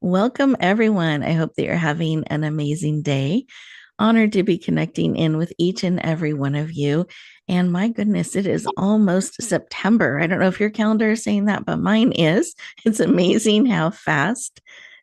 Welcome, everyone. I hope that you're having an amazing day. Honored to be connecting in with each and every one of you. And my goodness, it is almost September. I don't know if your calendar is saying that, but mine is. It's amazing how fast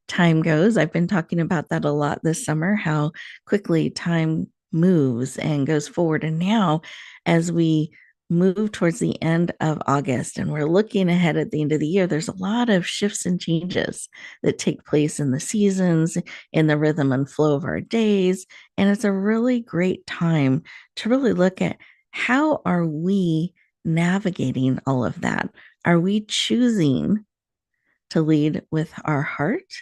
time goes. I've been talking about that a lot this summer, how quickly time moves and goes forward. And now, as we move towards the end of August and we're looking ahead at the end of the year, there's a lot of shifts and changes that take place in the seasons, in the rhythm and flow of our days. And it's a really great time to really look at how are we navigating all of that? Are we choosing to lead with our heart,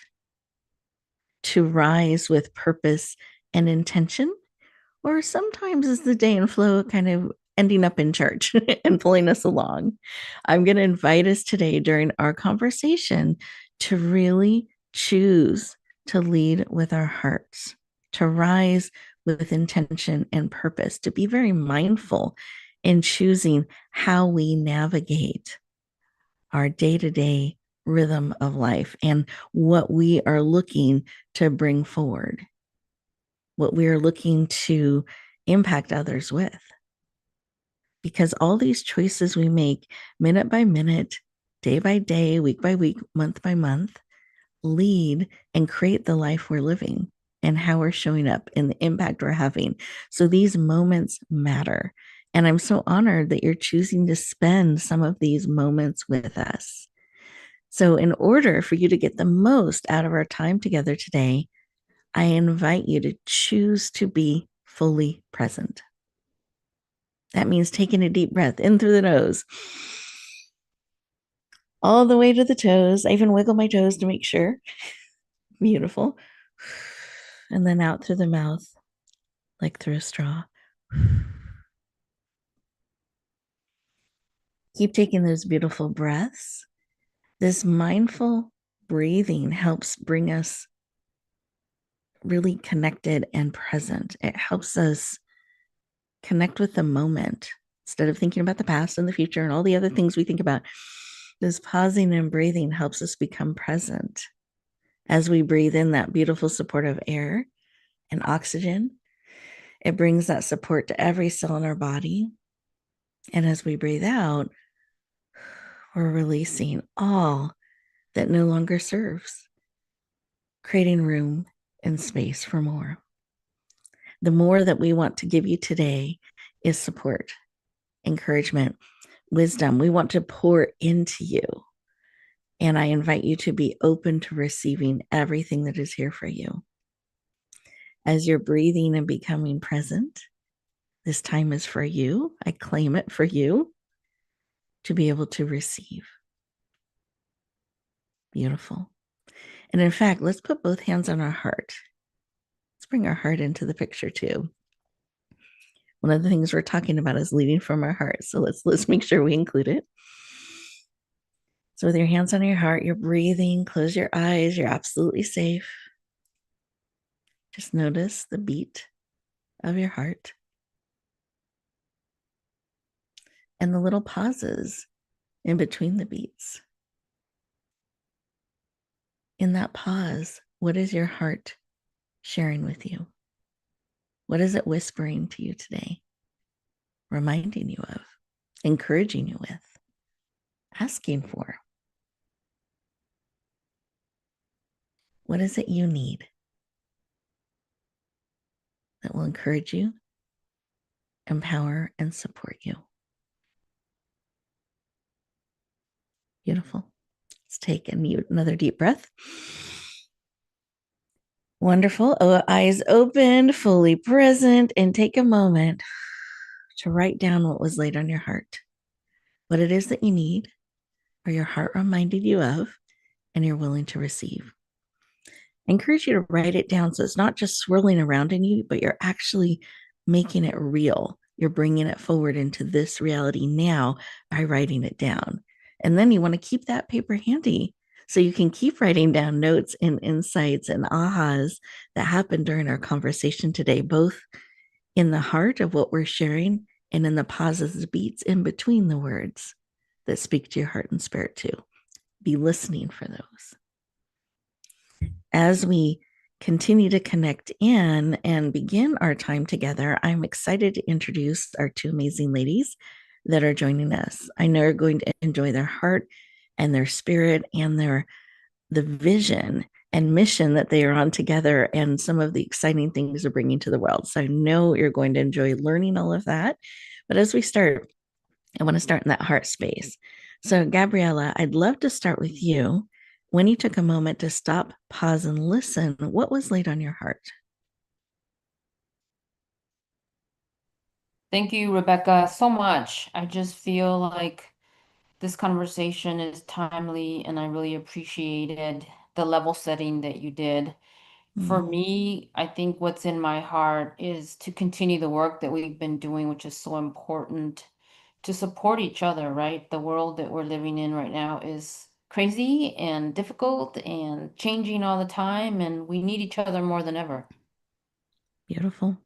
to rise with purpose and intention? Or sometimes is the day and flow kind of ending up in church and pulling us along? I'm going to invite us today during our conversation to really choose to lead with our hearts, to rise with intention and purpose, to be very mindful in choosing how we navigate our day to day rhythm of life and what we are looking to bring forward, what we are looking to impact others with. Because all these choices we make minute by minute, day by day, week by week, month by month, lead and create the life we're living and how we're showing up and the impact we're having. So these moments matter. And I'm so honored that you're choosing to spend some of these moments with us. So, in order for you to get the most out of our time together today, I invite you to choose to be fully present. That means taking a deep breath in through the nose, all the way to the toes. I even wiggle my toes to make sure. Beautiful. And then out through the mouth, like through a straw. Keep taking those beautiful breaths. This mindful breathing helps bring us really connected and present. It helps us connect with the moment instead of thinking about the past and the future and all the other things we think about. This pausing and breathing helps us become present as we breathe in that beautiful supportive air and oxygen. It brings that support to every cell in our body. And as we breathe out, we're releasing all that no longer serves, creating room and space for more. The more that we want to give you today is support, encouragement, wisdom. We want to pour into you. And I invite you to be open to receiving everything that is here for you. As you're breathing and becoming present, this time is for you. I claim it for you to be able to receive. Beautiful. And in fact, let's put both hands on our heart. Let's bring our heart into the picture too. One of the things we're talking about is leading from our heart. So let's make sure we include it. So with your hands on your heart, you're breathing, close your eyes, you're absolutely safe. Just notice the beat of your heart and the little pauses in between the beats. In that pause, what is your heart sharing with you? What is it whispering to you today? Reminding you of, encouraging you with, asking for? What is it you need that will encourage you, empower, and support you? Beautiful. Let's take another deep breath. Wonderful. Eyes open, fully present, and take a moment to write down what was laid on your heart, what it is that you need, or your heart reminded you of, and you're willing to receive. I encourage you to write it down so it's not just swirling around in you, but you're actually making it real. You're bringing it forward into this reality now by writing it down. And then you want to keep that paper handy so you can keep writing down notes and insights and ahas that happened during our conversation today, both in the heart of what we're sharing and in the pauses, the beats in between the words that speak to your heart and spirit too. Be listening for those. as we continue to connect in and begin our time together, I'm excited to introduce our two amazing ladies that are joining us. I know you're going to enjoy their heart and their spirit and the vision and mission that they are on together and some of the exciting things they're bringing to the world. So I know you're going to enjoy learning all of that. But as we start, I want to start in that heart space. So, Gabriela, I'd love to start with you. When you took a moment to stop, pause, and listen, what was laid on your heart? Thank you, Rebecca, so much. I just feel like this conversation is timely, and I really appreciated the level setting that you did. For Mm, me, I think what's in my heart is to continue the work that we've been doing, which is so important to support each other, right? The world that we're living in right now is crazy and difficult and changing all the time, and we need each other more than ever. beautiful.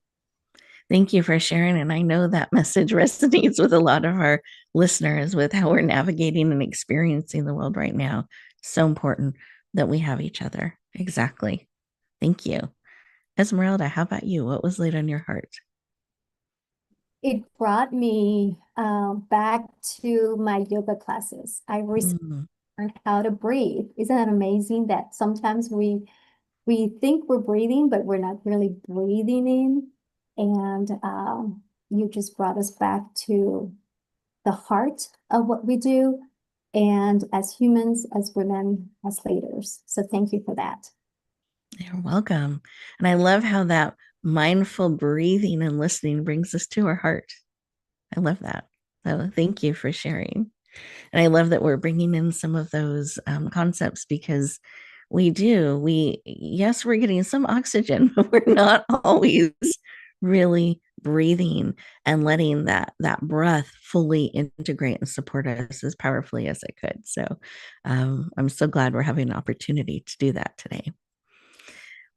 Thank you for sharing. And I know that message resonates with a lot of our listeners with how we're navigating and experiencing the world right now. So important that we have each other. Exactly. Thank you. Esmeralda, how about you? What was laid on your heart? It brought me back to my yoga classes. I recently Mm, learned how to breathe. Isn't that amazing that sometimes we think we're breathing, but we're not really breathing in? And you just brought us back to the heart of what we do, and as humans, as women, as leaders. So thank you for that. you're welcome. And I love how that mindful breathing and listening brings us to our heart. I love that. So thank you for sharing. And I love that we're bringing in some of those concepts because yes, we're getting some oxygen, but we're not always really breathing and letting that breath fully integrate and support us as powerfully as it could. So I'm so glad we're having an opportunity to do that today.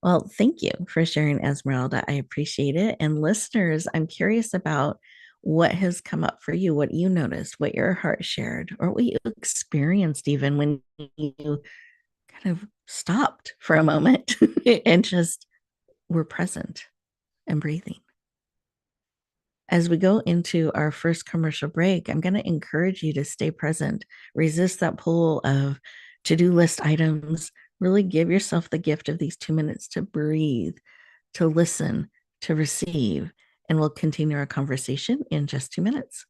Well, thank you for sharing, Esmeralda. I appreciate it. And listeners, I'm curious about what has come up for you, what you noticed, what your heart shared, or what you experienced even when you kind of stopped for a moment and just were present and breathing. As we go into our first commercial break, I'm going to encourage you to stay present, resist that pull of to do list items, really give yourself the gift of these 2 minutes to breathe, to listen, to receive, and we'll continue our conversation in just 2 minutes.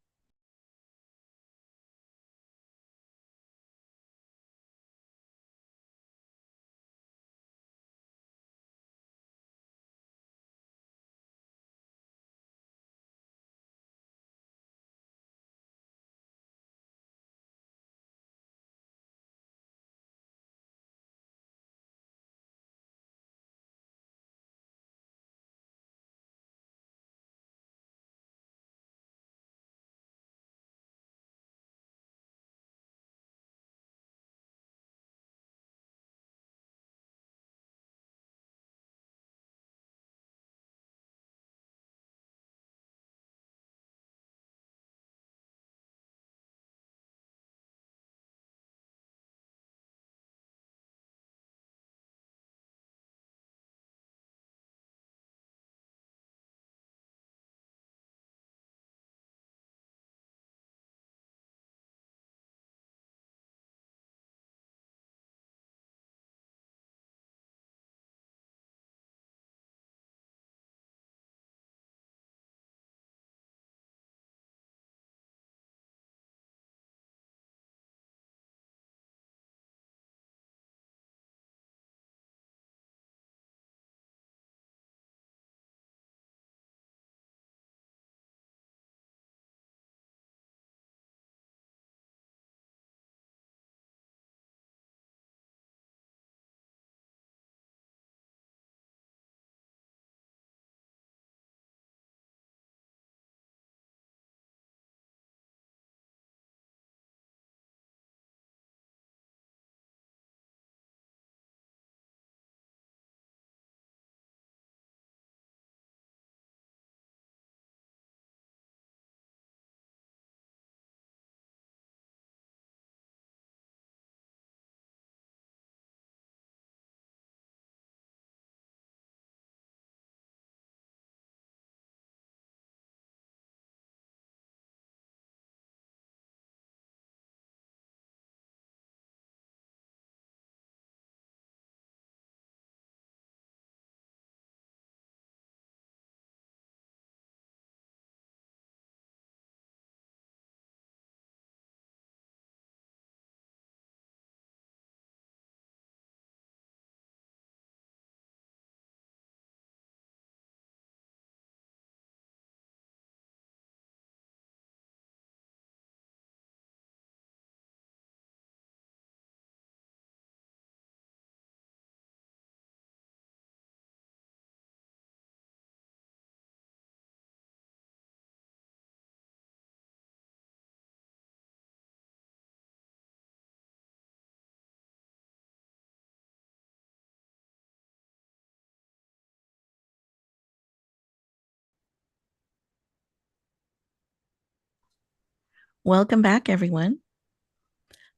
Welcome back, everyone.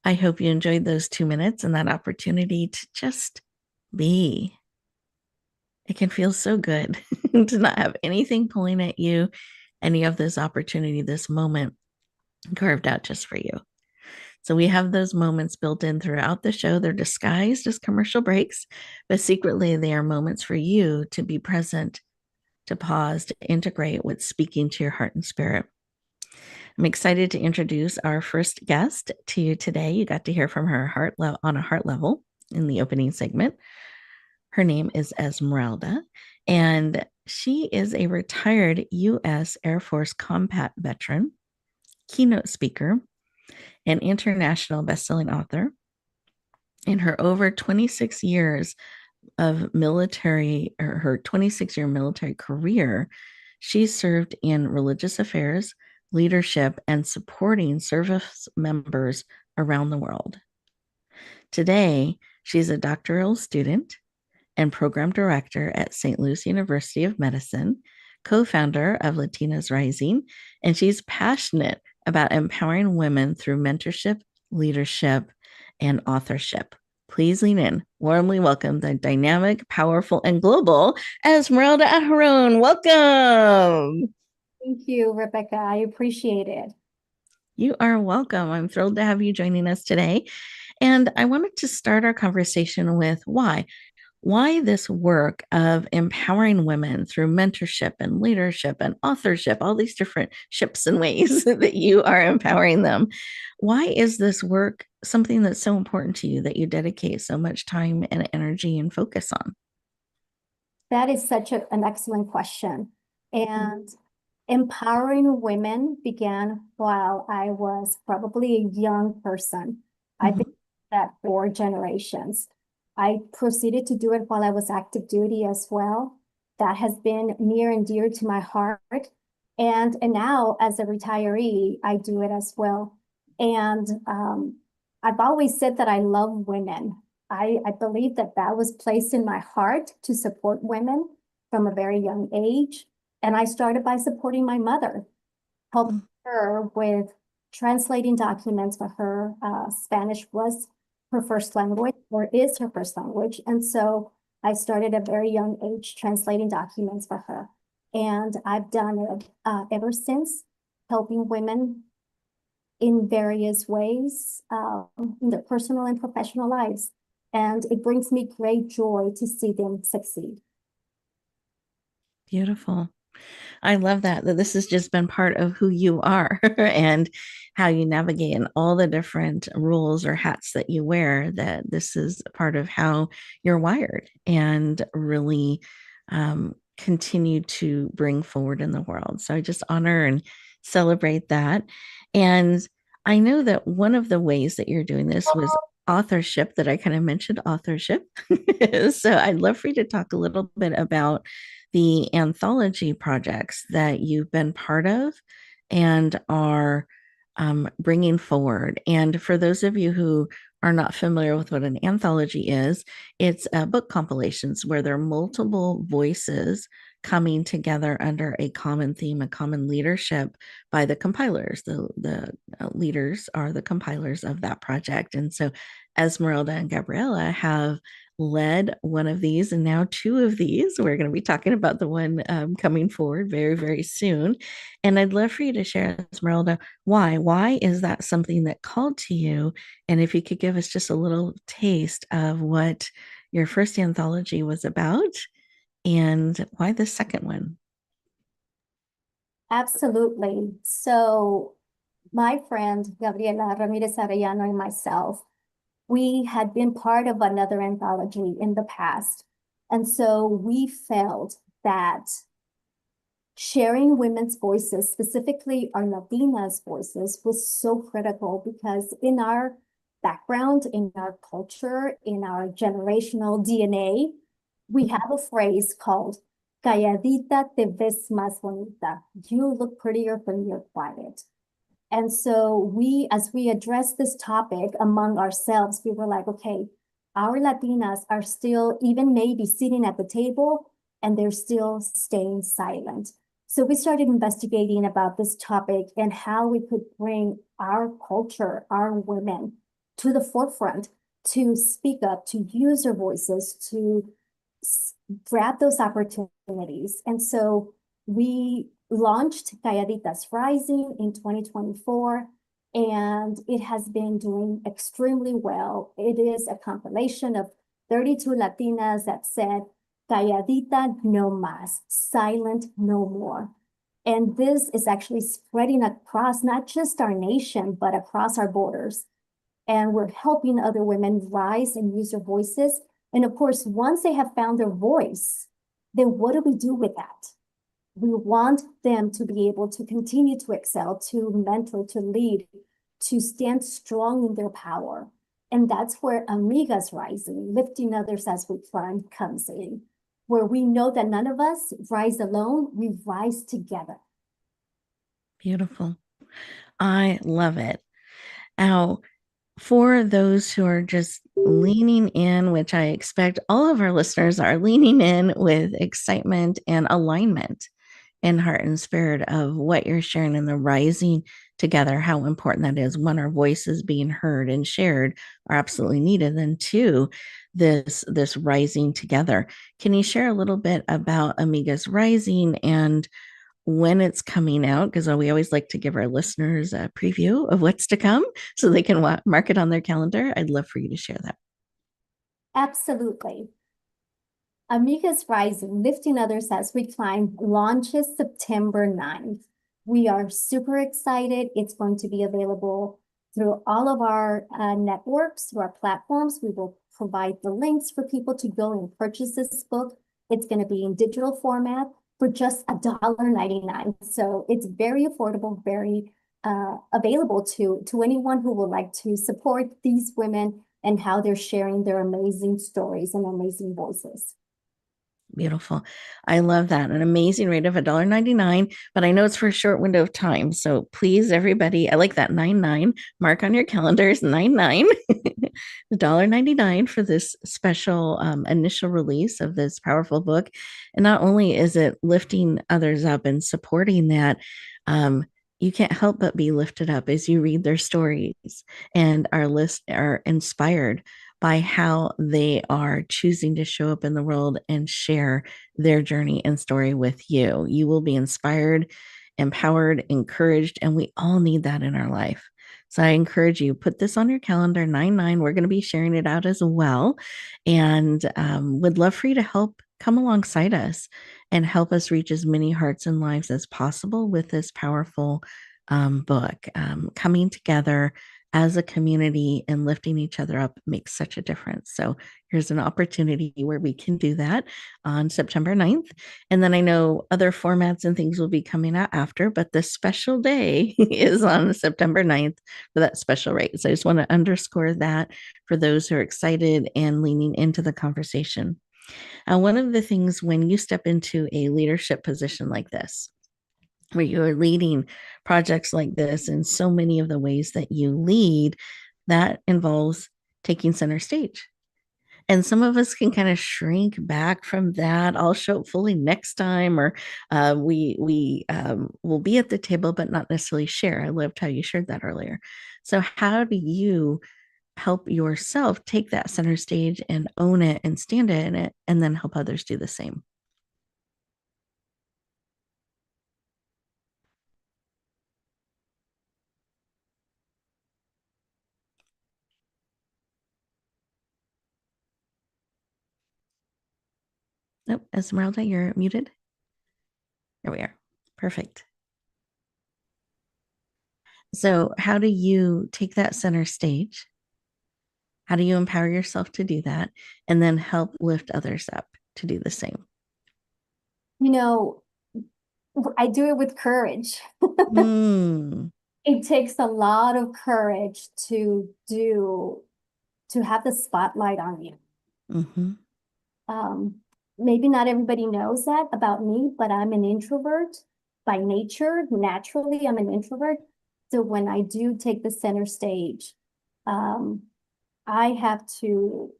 I hope you enjoyed those 2 minutes and that opportunity to just be. It can feel so good to not have anything pulling at you, and you have this opportunity, this moment carved out just for you. So we have those moments built in throughout the show. They're disguised as commercial breaks, but secretly they are moments for you to be present, to pause, to integrate what's speaking to your heart and spirit. I'm excited to introduce our first guest to you today. You got to hear from her on a heart level in the opening segment. Her name is Esmeralda, and she is a retired U.S. Air Force combat veteran, keynote speaker, and international bestselling author. In her over 26 years of military, or her 26-year military career, she served in religious affairs, leadership, and supporting service members around the world. Today, she's a doctoral student and program director at St. Louis University of Medicine, co-founder of Latinas Rising, and she's passionate about empowering women through mentorship, leadership, and authorship. Please lean in. Warmly welcome the dynamic, powerful, and global Esmeralda Aharon. Welcome. Thank you, Rebecca. I appreciate it. You are welcome. I'm thrilled to have you joining us today. And I wanted to start our conversation with why. Why this work of empowering women through mentorship and leadership and authorship, all these different ships and ways that you are empowering them. Why is this work something that's so important to you that you dedicate so much time and energy and focus on? That is such an excellent question. And empowering women began while I was probably a young person. I've been that for generations. I proceeded to do it while I was active duty as well. That has been near and dear to my heart. And now as a retiree, I do it as well. And I've always said that I love women. I believe that that was placed in my heart to support women from a very young age. And I started by supporting my mother, helping her with translating documents for her. Spanish was her first language, or is her first language. And so I started at a very young age translating documents for her. And I've done it ever since, helping women in various ways in their personal and professional lives. And it brings me great joy to see them succeed. Beautiful. I love that this has just been part of who you are and how you navigate and all the different roles or hats that you wear, that this is part of how you're wired and really continue to bring forward in the world. So I just honor and celebrate that. And I know that one of the ways that you're doing this was authorship, that I kind of mentioned authorship. So I'd love for you to talk a little bit about the anthology projects that you've been part of and are bringing forward. And for those of you who are not familiar with what an anthology is, it's book compilations where there are multiple voices coming together under a common theme, a common leadership by the compilers. The leaders are the compilers of that project. And so Esmeralda and Gabriela have led one of these and now two of these. We're going to be talking about the one coming forward very, very soon. And I'd love for you to share, Esmeralda, why? Why is that something that called to you? And if you could give us just a little taste of what your first anthology was about and why the second one. Absolutely. So my friend, Gabriela, Ramirez-Arellano, and myself, we had been part of another anthology in the past. And so we felt that sharing women's voices, specifically our Latinas voices, was so critical because in our background, in our culture, in our generational DNA, we have a phrase called calladita te ves más bonita. You look prettier when you're quiet. And so as we address this topic among ourselves, we were like, okay, our Latinas are still even maybe sitting at the table and they're still staying silent. So we started investigating about this topic and how we could bring our culture, our women to the forefront to speak up, to use their voices, to grab those opportunities. And so we launched Latinas Rising in 2024, and it has been doing extremely well. It is a compilation of 32 Latinas that said, Calladita no más, silent no more. And this is actually spreading across not just our nation, but across our borders. And we're helping other women rise and use their voices. And of course, once they have found their voice, then what do we do with that? We want them to be able to continue to excel, to mentor, to lead, to stand strong in their power. And that's where Amigas Rising, lifting others as we climb, comes in, where we know that none of us rise alone, we rise together. Beautiful. I love it. Now, for those who are just leaning in, which I expect all of our listeners are leaning in with excitement and alignment in heart and spirit of what you're sharing and the rising together, how important that is. One, our voices being heard and shared are absolutely needed. Then two, this rising together. Can you share a little bit about Amigas Rising and when it's coming out? Because we always like to give our listeners a preview of what's to come so they can mark it on their calendar. I'd love for you to share that. Absolutely. Amigas Rising, Lifting Others as We Climb, launches September 9th. We are super excited. It's going to be available through all of our networks, through our platforms. We will provide the links for people to go and purchase this book. It's going to be in digital format for just $1.99. So it's very affordable, very available to anyone who would like to support these women and how they're sharing their amazing stories and amazing voices. Beautiful. I love that. An amazing rate of $1.99, but I know it's for a short window of time. So please, everybody, I like that 99. Mark on your calendars, 99. $1.99 for this special initial release of this powerful book. And not only is it lifting others up and supporting that, you can't help but be lifted up as you read their stories and are inspired by how they are choosing to show up in the world and share their journey and story with you. You will be inspired, empowered, encouraged, and we all need that in our life. So I encourage you, put this on your calendar, 9/9. We're going to be sharing it out as well. And would love for you to help come alongside us and help us reach as many hearts and lives as possible with this powerful book. Coming together as a community and lifting each other up makes such a difference. So here's an opportunity where we can do that on September 9th. And then I know other formats and things will be coming out after, but the special day is on September 9th for that special rate. So I just want to underscore that for those who are excited and leaning into the conversation. One of the things when you step into a leadership position like this, where you are leading projects like this in so many of the ways that you lead, that involves taking center stage. And some of us can kind of shrink back from that. I'll show up fully next time, or we will be at the table, but not necessarily share. I loved how you shared that earlier. So how do you help yourself take that center stage and own it and stand in it, and then help others do the same? Nope, Esmeralda, you're muted. There we are. Perfect. So, how do you take that center stage? How do you empower yourself to do that? And then help lift others up to do the same? You know, I do it with courage. Mm. It takes a lot of courage to have the spotlight on you. Mm-hmm. Maybe not everybody knows that about me, but I'm an introvert by nature. Naturally, I'm an introvert. So when I do take the center stage, I have to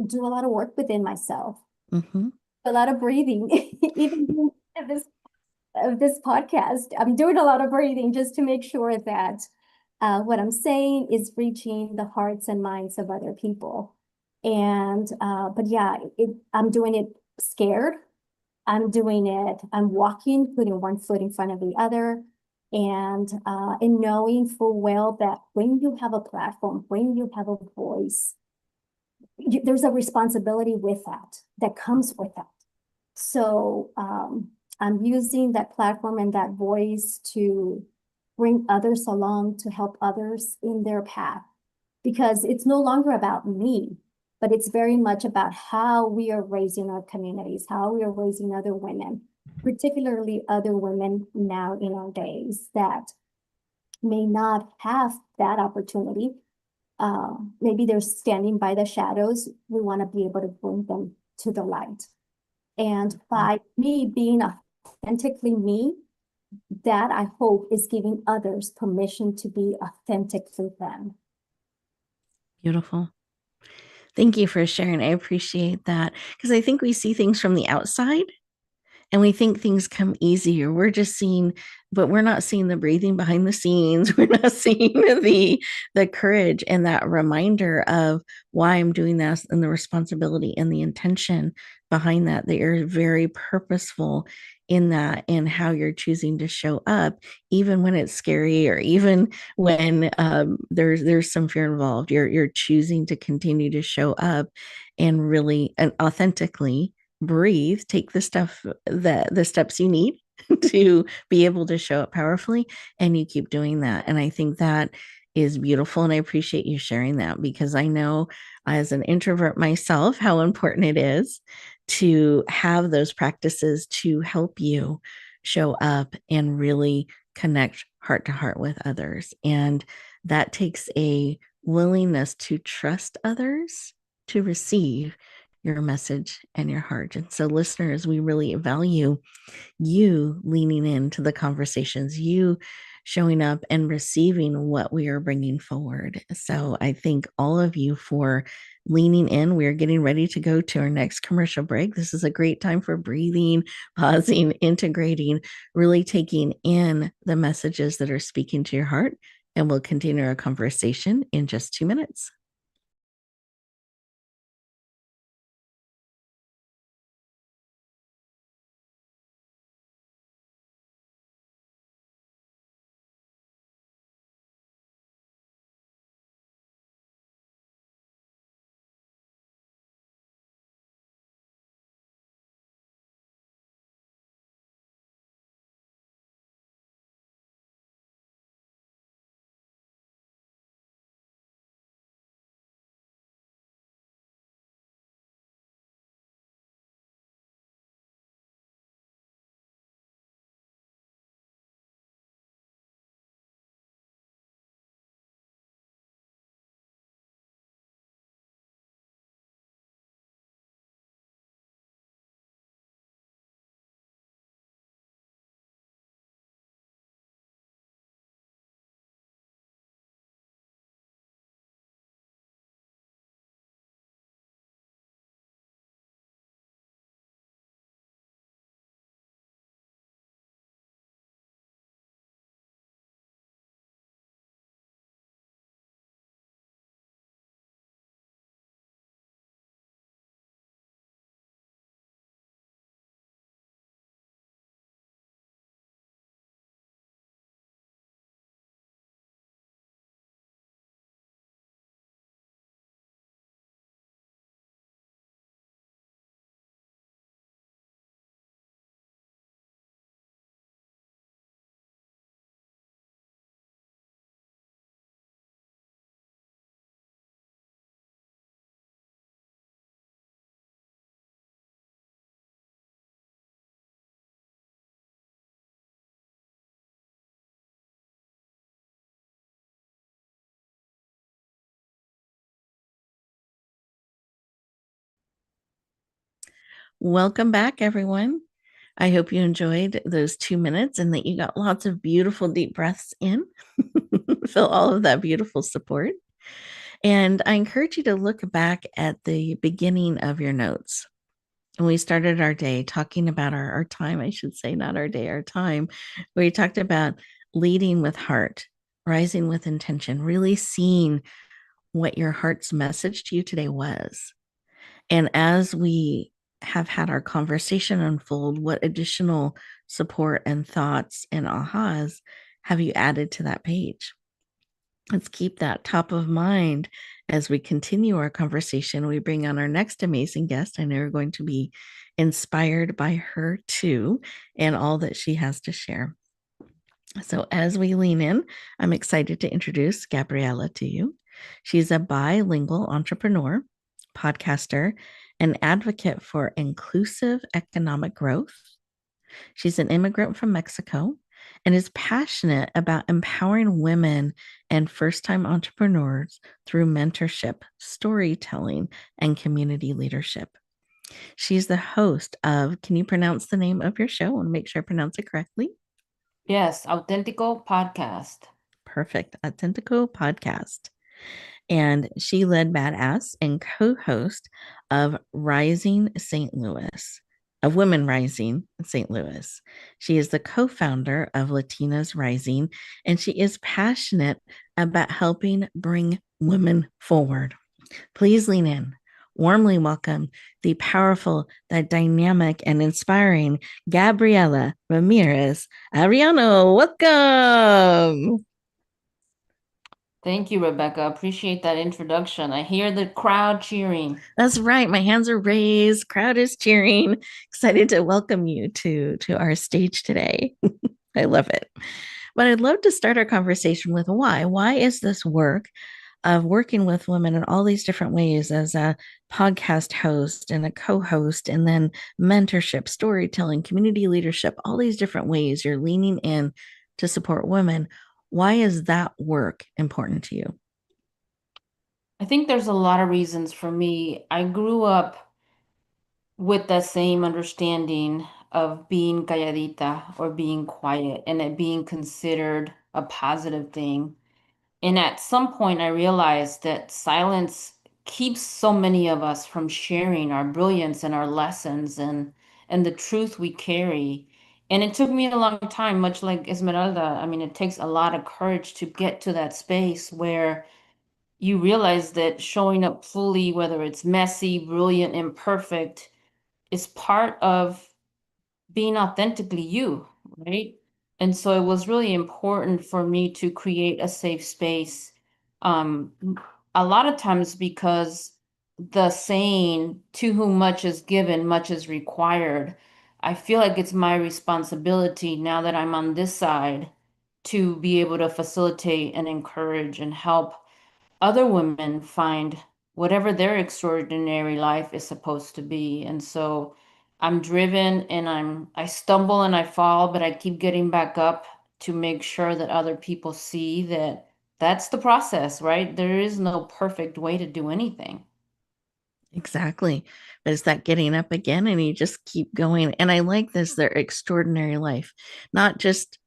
do a lot of work within myself, Mm-hmm. a lot of breathing. Even this podcast, I'm doing a lot of breathing just to make sure that What I'm saying is reaching the hearts and minds of other people. And, but yeah, I'm doing it scared. I'm doing it, I'm walking, putting one foot in front of the other. And knowing full well that when you have a platform, when you have a voice, there's a responsibility with that comes with that. So I'm using that platform and that voice to bring others along, to help others in their path, because it's no longer about me, but it's very much about how we are raising our communities, how we are raising other women, particularly other women now in our days that may not have that opportunity. Maybe they're standing by the shadows. We want to be able to bring them to the light. And by me being authentically me, that I hope is giving others permission to be authentically them. Beautiful. Thank you for sharing. I appreciate that, because I think we see things from the outside and we think things come easier. We're just seeing, but we're not seeing the breathing behind the scenes. We're not seeing the courage and that reminder of why I'm doing this, and the responsibility and the intention behind that. They are very purposeful in that, and how you're choosing to show up, even when it's scary, or even when there's some fear involved. You're choosing to continue to show up and really and authentically breathe, take the steps you need to be able to show up powerfully, and you keep doing that. And I think that is beautiful, and I appreciate you sharing that, because I know, as an introvert myself, how important it is to have those practices to help you show up and really connect heart to heart with others. And that takes a willingness to trust others to receive your message and your heart. And so, listeners, we really value you leaning into the conversations, you showing up and receiving what we are bringing forward. So I thank all of you for leaning in. We are getting ready to go to our next commercial break. This is a great time for breathing, pausing, integrating, really taking in the messages that are speaking to your heart. And we'll continue our conversation in just 2 minutes. Welcome back, everyone. I hope you enjoyed those 2 minutes and that you got lots of beautiful deep breaths in. Feel all of that beautiful support. And I encourage you to look back at the beginning of your notes. And we started our day talking about our time, I should say, not our day, our time, where we talked about leading with heart, rising with intention, really seeing what your heart's message to you today was. And as we have had our conversation unfold, what additional support and thoughts and ahas have you added to that page? Let's keep that top of mind as we continue our conversation. We bring on our next amazing guest. I know you're going to be inspired by her too, and all that she has to share. So, as we lean in, I'm excited to introduce Gabriela to you. She's a bilingual entrepreneur, podcaster, and advocate for inclusive economic growth. She's an immigrant from Mexico and is passionate about empowering women and first time entrepreneurs through mentorship, storytelling, and community leadership. She's the host of, can you pronounce the name of your show? I want to make sure I pronounce it correctly. Yes, Auténtico Podcast. Perfect. Auténtico Podcast. And she led Badass and co-host of Rising St. Louis, of Women Rising in St. Louis. She is the co-founder of Latinas Rising, and she is passionate about helping bring women forward. Please lean in. Warmly welcome the powerful, the dynamic, and inspiring Gabriela Ramirez-Arellano. Welcome. Thank you, Rebecca. Appreciate that introduction. I hear the crowd cheering. That's right. My hands are raised. Crowd is cheering. Excited to welcome you to our stage today. I love it. But I'd love to start our conversation with why. Why is this work of working with women in all these different ways as a podcast host and a co-host, and then mentorship, storytelling, community leadership, all these different ways you're leaning in to support women? Why is that work important to you? I think there's a lot of reasons for me. I grew up with the same understanding of being calladita or being quiet and it being considered a positive thing. And at some point, I realized that silence keeps so many of us from sharing our brilliance and our lessons and the truth we carry. And it took me a long time, much like Esmeralda. I mean, it takes a lot of courage to get to that space where you realize that showing up fully, whether it's messy, brilliant, imperfect, is part of being authentically you, right? And so it was really important for me to create a safe space. Um, a lot of times because the saying, to whom much is given, much is required. I feel like it's my responsibility now that I'm on this side to be able to facilitate and encourage and help other women find whatever their extraordinary life is supposed to be. And so I'm driven and I stumble and I fall, but I keep getting back up to make sure that other people see that that's the process, right? There is no perfect way to do anything. Exactly. But it's that getting up again and you just keep going. And I like this, their extraordinary life, not just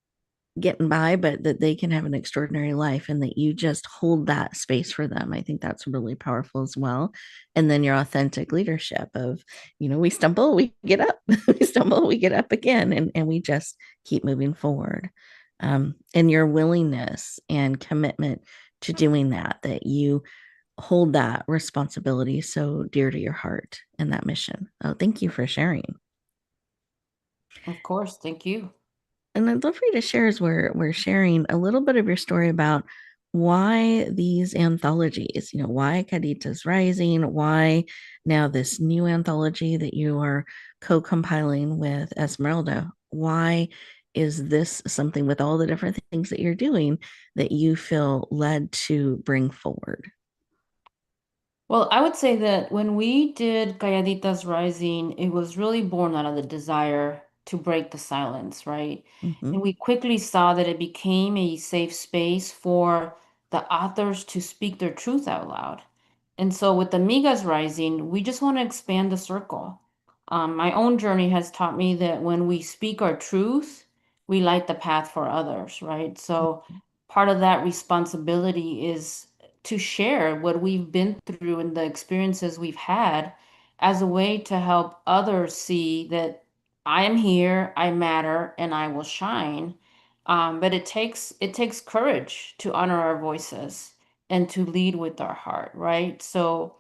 getting by, but that they can have an extraordinary life and that you just hold that space for them. I think that's really powerful as well. And then your authentic leadership of, we stumble, we get up, we stumble, we get up again, and we just keep moving forward. And your willingness and commitment to doing that you hold that responsibility so dear to your heart and that mission. Oh, thank you for sharing. Of course, thank you. And I'd love for you to share as we're sharing a little bit of your story about why these anthologies, why Caritas Rising, why now this new anthology that you are co-compiling with Esmeralda. Why is this something with all the different things that you're doing that you feel led to bring forward? Well, I would say that when we did Calladitas Rising, it was really born out of the desire to break the silence, right? Mm-hmm. And we quickly saw that it became a safe space for the authors to speak their truth out loud. And so with Amigas Rising, we just want to expand the circle. My own journey has taught me that when we speak our truth, we light the path for others, right? So part of that responsibility is to share what we've been through and the experiences we've had as a way to help others see that I am here, I matter, and I will shine. But it takes courage to honor our voices and to lead with our heart, right? So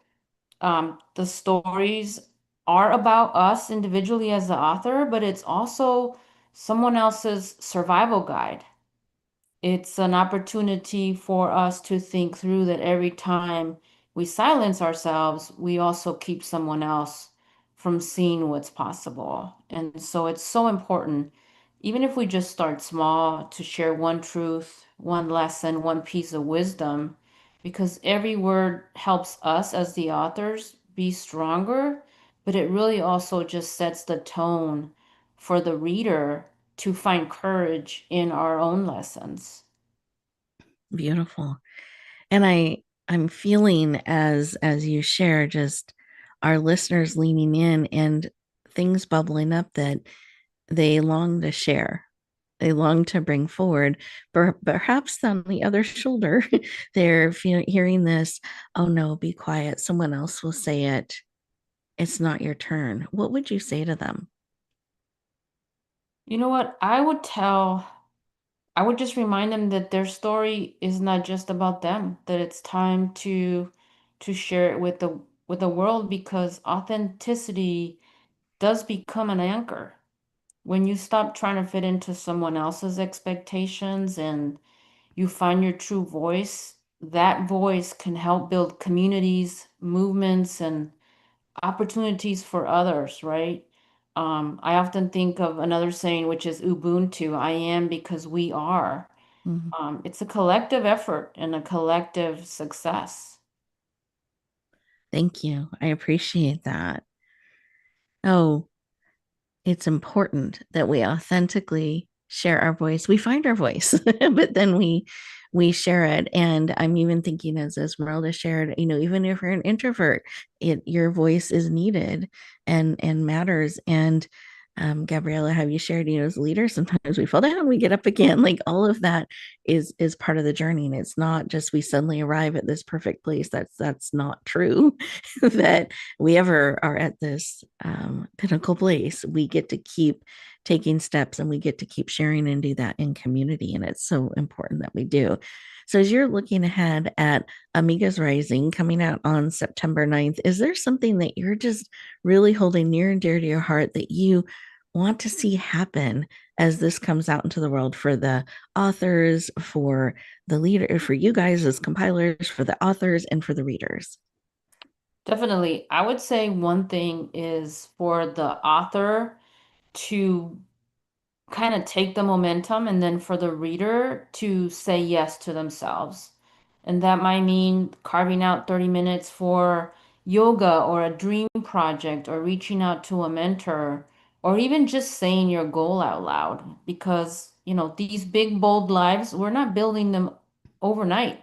the stories are about us individually as the author, but it's also someone else's survival guide. It's an opportunity for us to think through that every time we silence ourselves, we also keep someone else from seeing what's possible. And so it's so important, even if we just start small, to share one truth, one lesson, one piece of wisdom, because every word helps us as the authors be stronger, but it really also just sets the tone for the reader to find courage in our own lessons. Beautiful. And I'm feeling as you share just our listeners leaning in and things bubbling up that they long to share. They long to bring forward. Perhaps on the other shoulder, they're hearing this, oh no, be quiet. Someone else will say it. It's not your turn. What would you say to them? You know what? I would just remind them that their story is not just about them, that it's time to share it with the world, because authenticity does become an anchor. When you stop trying to fit into someone else's expectations and you find your true voice, that voice can help build communities, movements, and opportunities for others, right? I often think of another saying, which is Ubuntu, I am because we are. Mhm. It's a collective effort and a collective success. Thank you. I appreciate that. Oh, it's important that we authentically share our voice. We find our voice, but then we share it. And I'm even thinking, as Esmeralda shared, even if you're an introvert, your voice is needed and matters. And Gabriela, have you shared, as leaders, sometimes we fall down, we get up again. Like all of that is part of the journey. And it's not just we suddenly arrive at this perfect place. That's not true. That we ever are at this pinnacle place. We get to keep taking steps and we get to keep sharing and do that in community. And it's so important that we do. So, as you're looking ahead at Amigas Rising coming out on September 9th, is there something that you're just really holding near and dear to your heart that you want to see happen as this comes out into the world for the authors, for the leader, for you guys as compilers, for the authors, and for the readers? Definitely. I would say one thing is for the author to kind of take the momentum, and then for the reader to say yes to themselves. And that might mean carving out 30 minutes for yoga or a dream project or reaching out to a mentor or even just saying your goal out loud, because, these big, bold lives, we're not building them overnight.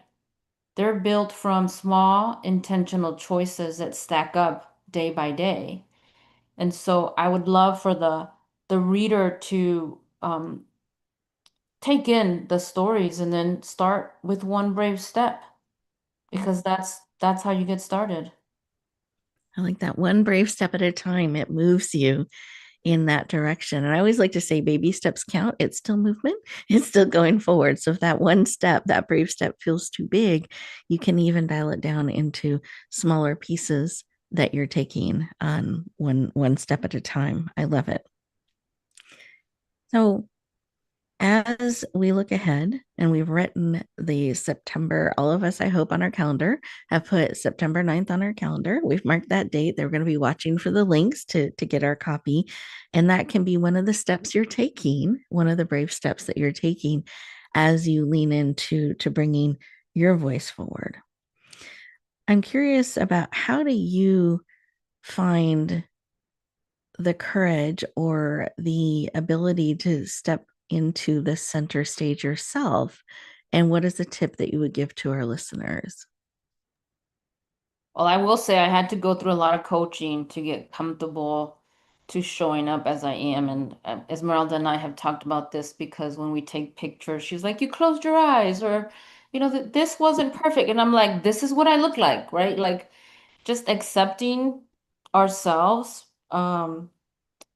They're built from small, intentional choices that stack up day by day. And so I would love for the reader to take in the stories and then start with one brave step, because that's how you get started. I like that, one brave step at a time. It moves you in that direction. And I always like to say baby steps count. It's still movement, it's still going forward. So if that one step, that brave step feels too big, you can even dial it down into smaller pieces that you're taking on one step at a time. I love it. So as we look ahead and we've written the September, all of us, I hope, on our calendar, have put September 9th on our calendar. We've marked that date. They're going to be watching for the links to get our copy. And that can be one of the steps you're taking, one of the brave steps that you're taking as you lean into bringing your voice forward. I'm curious about, how do you find the courage or the ability to step into the center stage yourself? And what is a tip that you would give to our listeners? Well, I will say I had to go through a lot of coaching to get comfortable to showing up as I am. And Esmeralda and I have talked about this, because when we take pictures, she's like, you closed your eyes, or, this wasn't perfect. And I'm like, this is what I look like, right? Like just accepting ourselves,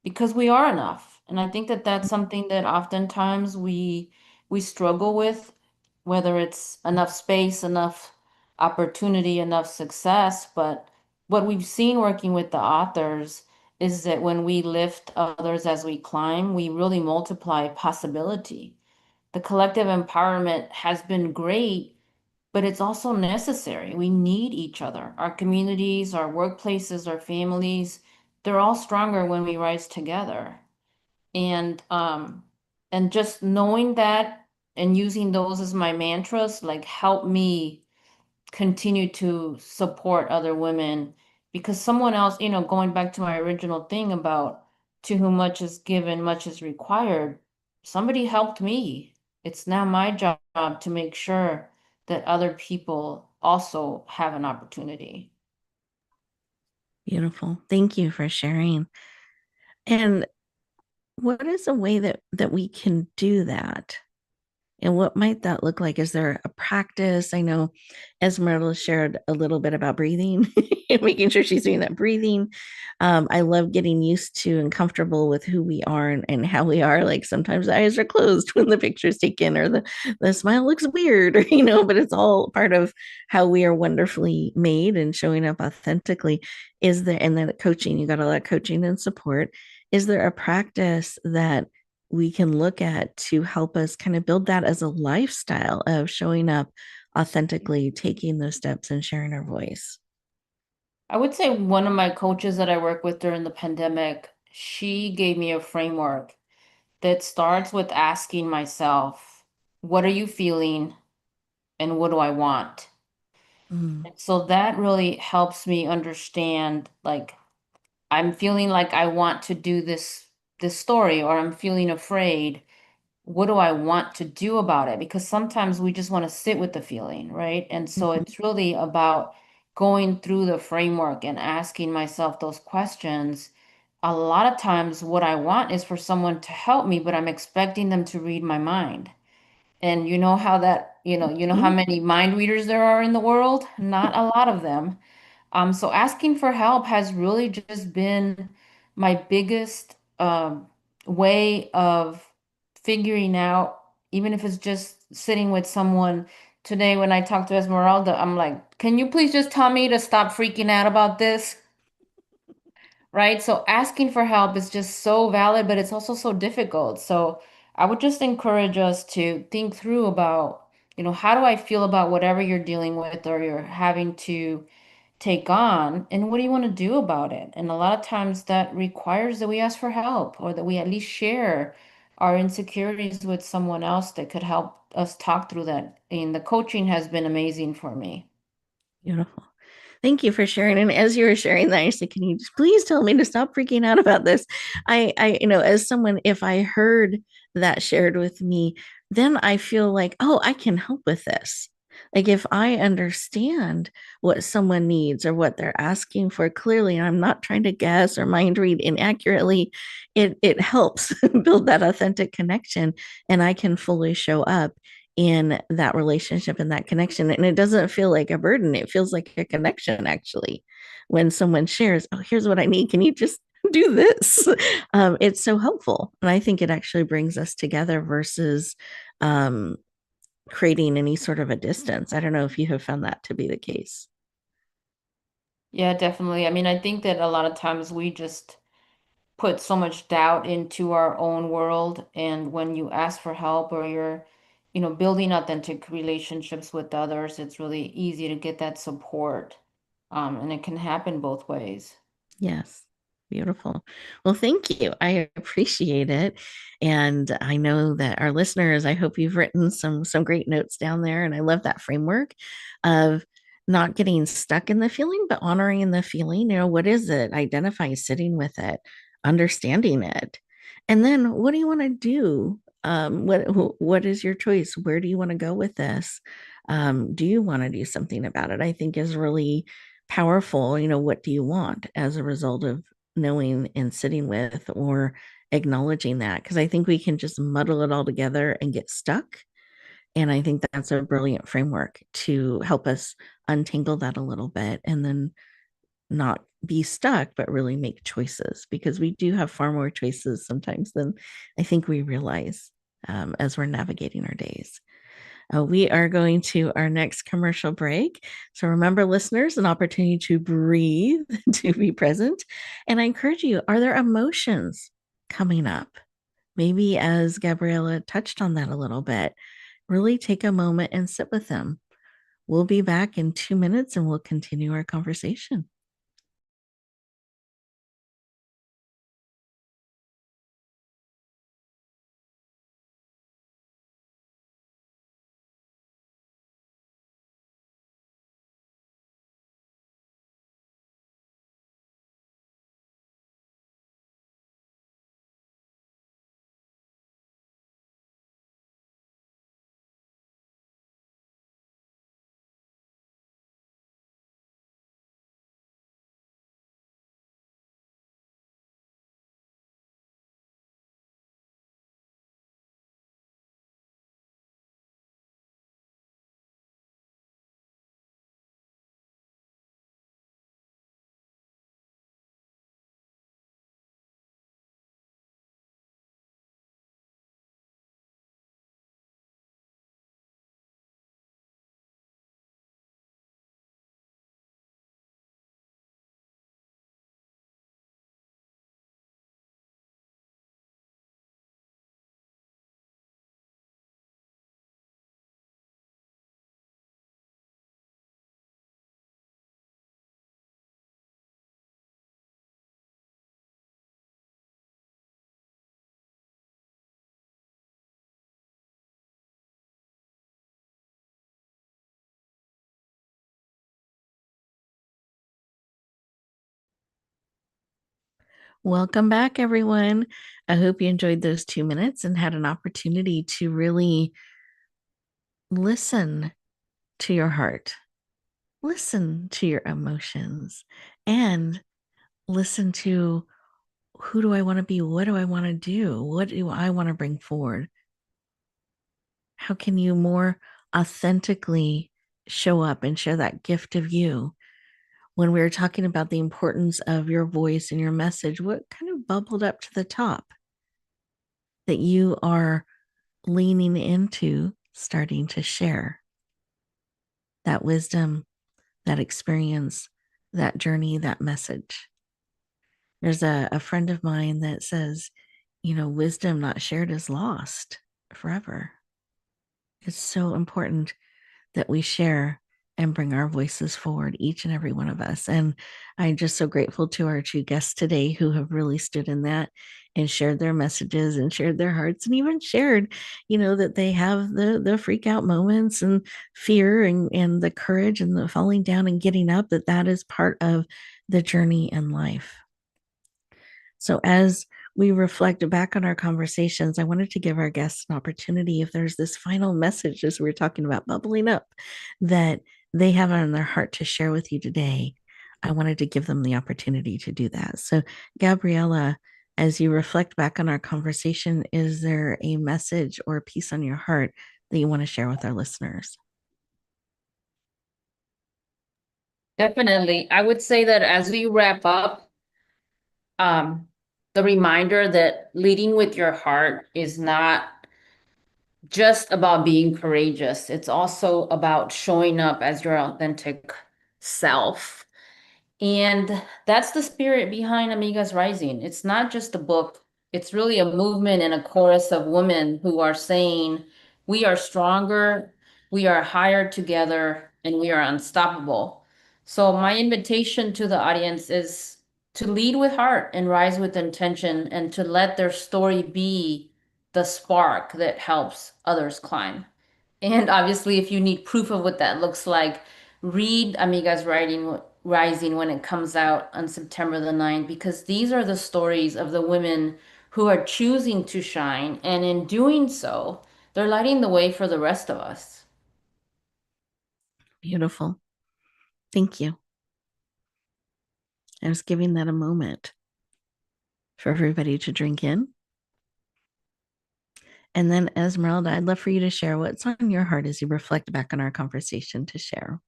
because we are enough. And I think that that's something that oftentimes we we struggle with, whether it's enough space, enough opportunity, enough success. But what we've seen working with the authors is that when we lift others as we climb, we really multiply possibility. The collective empowerment has been great, but it's also necessary. We need each other. Our communities, our workplaces, our families, they're all stronger when we rise together. And just knowing that and using those as my mantras like help me continue to support other women, because someone else, going back to my original thing about to whom much is given, much is required, somebody helped me. It's now my job to make sure that other people also have an opportunity. Beautiful. Thank you for sharing. And what is a way that we can do that? And what might that look like? Is there a practice? I know Esmeralda shared a little bit about breathing and making sure she's doing that breathing. I love getting used to and comfortable with who we are and how we are. Like sometimes the eyes are closed when the picture's taken, or the smile looks weird, or, but it's all part of how we are wonderfully made and showing up authentically. And then coaching, you got a lot of coaching and support. Is there a practice that we can look at to help us kind of build that as a lifestyle of showing up authentically, taking those steps and sharing our voice? I would say one of my coaches that I worked with during the pandemic, she gave me a framework that starts with asking myself, what are you feeling and what do I want? Mm, And so that really helps me understand, like, I'm feeling like I want to do this story, or I'm feeling afraid. What do I want to do about it? Because sometimes we just want to sit with the feeling, right? And so mhm. it's really about going through the framework and asking myself those questions. A lot of times, what I want is for someone to help me, but I'm expecting them to read my mind. And you know how that, you know how Mhm. many mind readers there are in the world? Not a lot of them. So asking for help has really just been my biggest way of figuring out, even if it's just sitting with someone. Today, when I talked to Esmeralda, I'm like, can you please just tell me to stop freaking out about this? Right? So asking for help is just so valid, but it's also so difficult. So I would just encourage us to think through about, how do I feel about whatever you're dealing with or you're having to take on, and what do you want to do about it? And a lot of times that requires that we ask for help, or that we at least share our insecurities with someone else that could help us talk through that. And the coaching has been amazing for me. Beautiful. Thank you for sharing. And as you were sharing that, I said, can you just please tell me to stop freaking out about this? As someone, if I heard that shared with me, then I feel like, oh, I can help with this. Like if I understand what someone needs or what they're asking for clearly, and I'm not trying to guess or mind read inaccurately, it helps build that authentic connection, and I can fully show up in that relationship and that connection. And it doesn't feel like a burden. It feels like a connection, actually. When someone shares, oh, here's what I need. Can you just do this? It's so helpful. And I think it actually brings us together versus um, creating any sort of a distance. I don't know if you have found that to be the case. Yeah, definitely. I mean, I think that a lot of times we just put so much doubt into our own world. And when you ask for help, or you're, building authentic relationships with others, it's really easy to get that support. And it can happen both ways. Yes. Beautiful. Well, thank you. I appreciate it. And I know that our listeners, I hope you've written some great notes down there. And I love that framework of not getting stuck in the feeling, but honoring the feeling. What is it? Identify sitting with it, understanding it. And then what do you want to do? What is your choice? Where do you want to go with this? Do you want to do something about it? I think is really powerful. What do you want as a result of knowing and sitting with or acknowledging that? Because I think we can just muddle it all together and get stuck. And I think that's a brilliant framework to help us untangle that a little bit and then not be stuck, but really make choices, because we do have far more choices sometimes than I think we realize. as we're navigating our days. We are going to our next commercial break. So remember, listeners, an opportunity to breathe, to be present. And I encourage you, are there emotions coming up? Maybe as Gabriela touched on that a little bit, really take a moment and sit with them. We'll be back in 2 minutes and we'll continue our conversation. Welcome back, everyone. I hope you enjoyed those 2 minutes and had an opportunity to really listen to your heart, listen to your emotions, and listen to who do I want to be? What do I want to do? What do I want to bring forward? How can you more authentically show up and share that gift of you? When we were talking about the importance of your voice and your message, what kind of bubbled up to the top that you are leaning into starting to share? That wisdom, that experience, that journey, that message. There's a friend of mine that says, wisdom not shared is lost forever. It's so important that we share and bring our voices forward, each and every one of us. And I'm just so grateful to our two guests today who have really stood in that and shared their messages and shared their hearts and even shared, that they have the freak out moments and fear and the courage and the falling down and getting up, that is part of the journey in life. So as we reflect back on our conversations, I wanted to give our guests an opportunity, if there's this final message, as we were talking about bubbling up, that they have on their heart to share with you today. I wanted to give them the opportunity to do that. So, Gabriela, as you reflect back on our conversation, is there a message or a piece on your heart that you want to share with our listeners? Definitely. I would say that as we wrap up, the reminder that leading with your heart is not just about being courageous. It's also about showing up as your authentic self. And that's the spirit behind Amigas Rising. It's not just a book, it's really a movement and a chorus of women who are saying, we are stronger, we are higher together, and we are unstoppable. So, my invitation to the audience is to lead with heart and rise with intention, and to let their story be the spark that helps others climb. And obviously, if you need proof of what that looks like, read Rising when it comes out on September the 9th, because these are the stories of the women who are choosing to shine. And in doing so, they're lighting the way for the rest of us. Beautiful. Thank you. I was giving that a moment for everybody to drink in. And then, Esmeralda, I'd love for you to share what's on your heart as you reflect back on our conversation to share.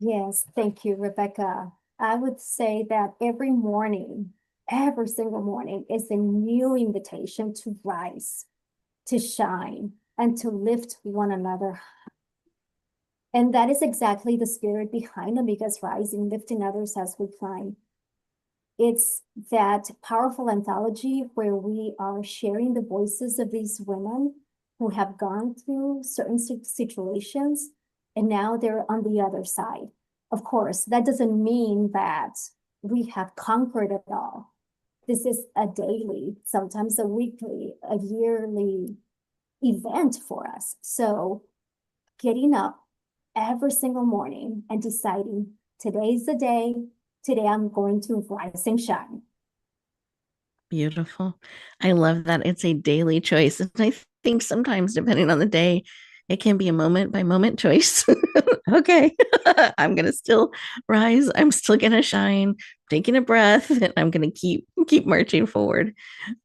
Yes, thank you, Rebecca. I would say that every morning every single morning is a new invitation to rise, to shine, and to lift one another. And that is exactly the spirit behind Amigas Rising, lifting others as we climb. It's that powerful anthology where we are sharing the voices of these women who have gone through certain situations, and now they're on the other side. Of course, that doesn't mean that we have conquered it all. This is a daily, sometimes a weekly, a yearly event for us. So getting up every single morning and deciding today's the day, today I'm going to rise and shine. Beautiful. I love that. It's a daily choice. And I think sometimes, depending on the day, it can be a moment by moment choice. Okay, I'm going to still rise. I'm still going to shine, taking a breath, and I'm going to keep marching forward.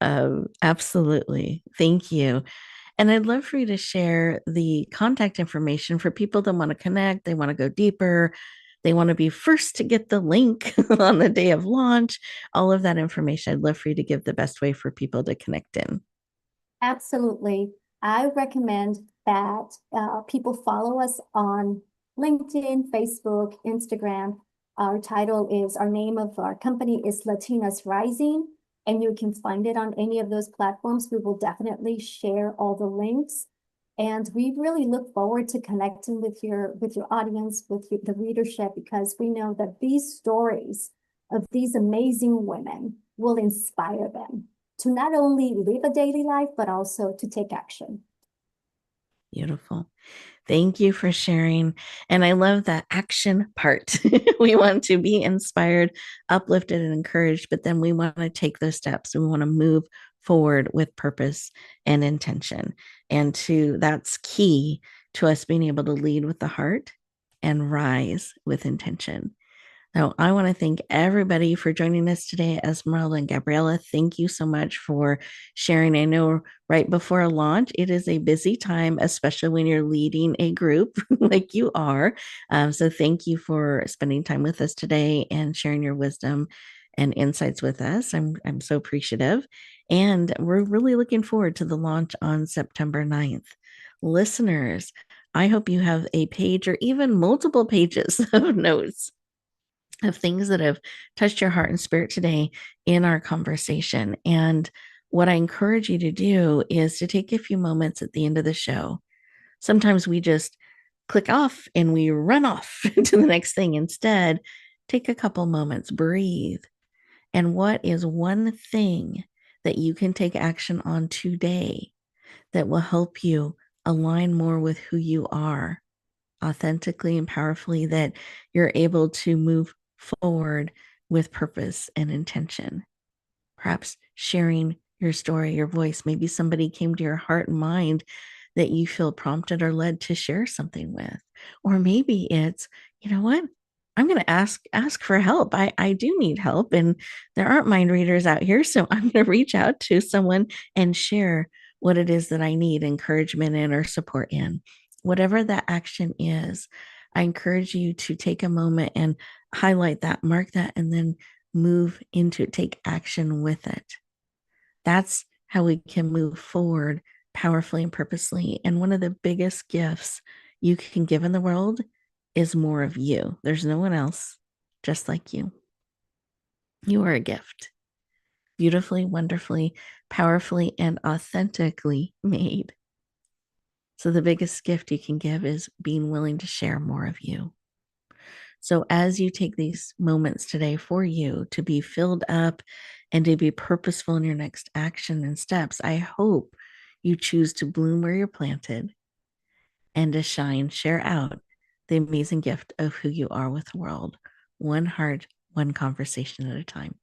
Absolutely. Thank you. And I'd love for you to share the contact information for people that want to connect, they want to go deeper, they want to be first to get the link on the day of launch, all of that information. I'd love for you to give the best way for people to connect in. Absolutely. I recommend that people follow us on LinkedIn, Facebook, Instagram. Our name of our company is Latinas Rising, and you can find it on any of those platforms. We will definitely share all the links. And we really look forward to connecting with your audience, with the readership, because we know that these stories of these amazing women will inspire them to not only live a daily life, but also to take action. Beautiful. Thank you for sharing. And I love that action part. We want to be inspired, uplifted, and encouraged, but then we want to take those steps. We want to move forward with purpose and intention. And that's key to us being able to lead with the heart and rise with intention. So I want to thank everybody for joining us today. Esmeralda and Gabriela, thank you so much for sharing. I know right before a launch, it is a busy time, especially when you're leading a group like you are. So thank you for spending time with us today and sharing your wisdom and insights with us. I'm so appreciative. And we're really looking forward to the launch on September 9th. Listeners, I hope you have a page or even multiple pages of notes of things that have touched your heart and spirit today in our conversation. And what I encourage you to do is to take a few moments at the end of the show. Sometimes we just click off and we run off to the next thing. Instead, take a couple moments, breathe. And what is one thing that you can take action on today that will help you align more with who you are authentically and powerfully, that you're able to move forward with purpose and intention? Perhaps sharing your story, your voice. Maybe somebody came to your heart and mind that you feel prompted or led to share something with. Or maybe it's, you know what? I'm going to ask for help. I do need help, and there aren't mind readers out here. So I'm going to reach out to someone and share what it is that I need encouragement in or support in. Whatever that action is, I encourage you to take a moment and highlight that, mark that, and then move into it, take action with it. That's how we can move forward powerfully and purposely. And one of the biggest gifts you can give in the world is more of you. There's no one else just like you. You are a gift, beautifully, wonderfully, powerfully, and authentically made. So the biggest gift you can give is being willing to share more of you. So as you take these moments today for you to be filled up and to be purposeful in your next action and steps, I hope you choose to bloom where you're planted and to shine, share out the amazing gift of who you are with the world, one heart, one conversation at a time.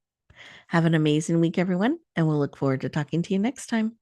Have an amazing week, everyone, and we'll look forward to talking to you next time.